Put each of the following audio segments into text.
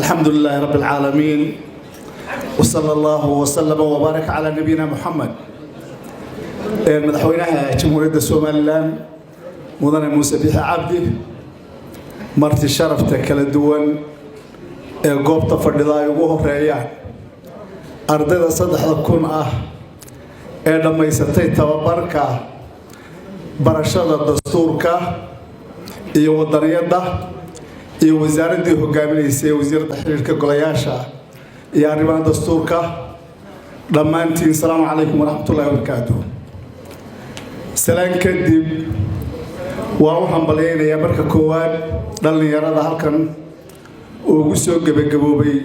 الحمد لله رب العالمين وصلى الله وسلم وبارك على نبينا محمد مدحوينها جمهورية الصوماليلاند مدن موسى بيحي عبدي مرتي شرفته kala duwan ee goobta fadhida ay ugu horeeyaan ardayda 3,000 ah ee dhameysatay tababarka barashada dastuurka iyo wadaniyada iyo wasaaradii hogaaminaysa wasiirada xiriirka golayaasha iyo arrimaha dastuurka dhamaantiin salaamu calaykum waraxmatullaahi wabarakaatuh salaan kadib waa u hambalyeynaya marka koowaad dhalinyarada halkan ugu soo gabagaboobay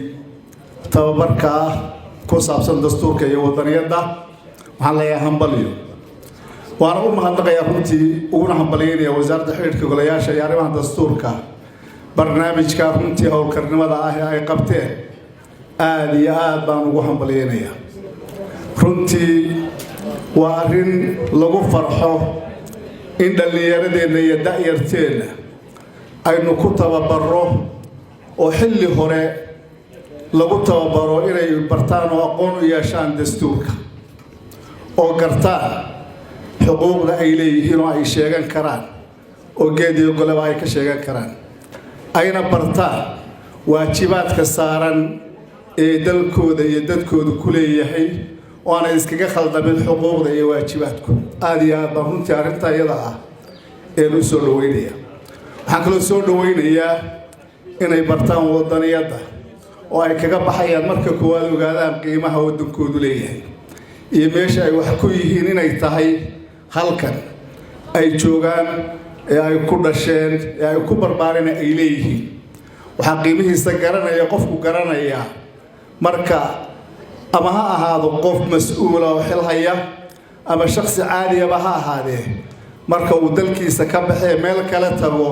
tababarka ku saabsan dastuurka iyo wadaniyada waxaan leeyahay hambalyo waana u mahadnaqayaa runtii uguna hambalyeynaya wasaaradda xiriirka golayaasha iyo arrimaha dastuurka barnaamijka runtii howlkarnimada ah ee ay qabteen aad iyo aad baan ugu hambalyeynaya runtii waa arrin lagu farxo in dhallinyaradeenna iyo da'yarteenna aynu ku tababaro oo xilli hore lagu tababaro inay bartaan oo aqoon u yeeshaan dastuurka oo gartaan xuquuqda ay leeyihiin oo ay sheegan karaan oo geed iyo goleba ay ka sheegan karaan ayna bartaan waajibaadka saaran ee dalkooda iyo dadkooda ku leeyahay oo aanay iskaga khaldamin xuquuqda iyo waajibaadku aad iyo aad baan runtii arrinta iyada ah ee u soo dhaweynaya waxaan kaloo soo dhaweynayaa inay bartaan wadaniyada oo ay kaga baxayaan marka koowaad ogaadaan qiimaha wadankoodu leeyahay iyo meesha ay wax ku yihiin inay tahay halkan ay joogaan ee ay ku dhasheen ee ay ku barbaareen ay leeyihiin waxa qiimihiisa garanaya qofku garanaya marka ama ha ahaado qof mas'uul oo xil haya ama shakhsi caadi ah ha ahaadee marka uu dalkiisa ka baxay meel kale tago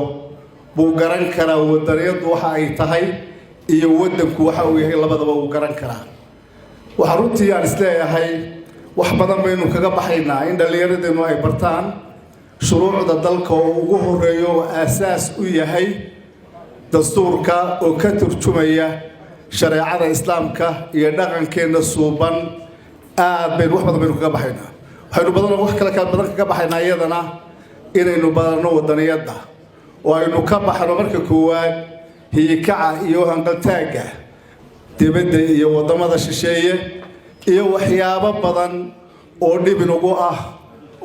buu garan karaa wadaniyadu waxa ay tahay iyo wadanku waxa uu yahay labadaba uu garan karaa waxa runtii aan isleeyahay wax badan baynu kaga baxaynaa in dhallinyaradeennu ay bartaan shuruucda dalka oo ugu horeeyo aasaas u yahay dastuurka oo ka turjumaya shareecada islaamka iyo dhaqankeena suuban aad baynu wax badan baynu kaga baxaynaa waxaynu wax kale kaga baxaynaa iyadana inaynu badanno wadaniyada oo aynu ka baxno marka koowaad hiyikaca iyo hanqaltaaga dibadda iyo wadamada shisheeye iyo waxyaabo badan oo dhibin ugu ah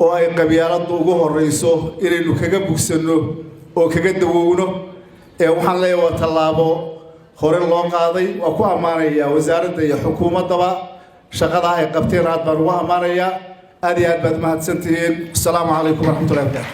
oo ay qabyaaladu ugu horeyso inaynu kaga bugsano oo kaga dawowno ee waxaan leeyahay waa tallaabo hore loo qaaday waa ku amaanaya wasaaradda iyo xukuumadaba shaqada ay qabteen aad baan ugu amaanaya aad iyo aad baad mahadsantihiin assalaamu calaykum waraxmatullaahi wabarakaatuh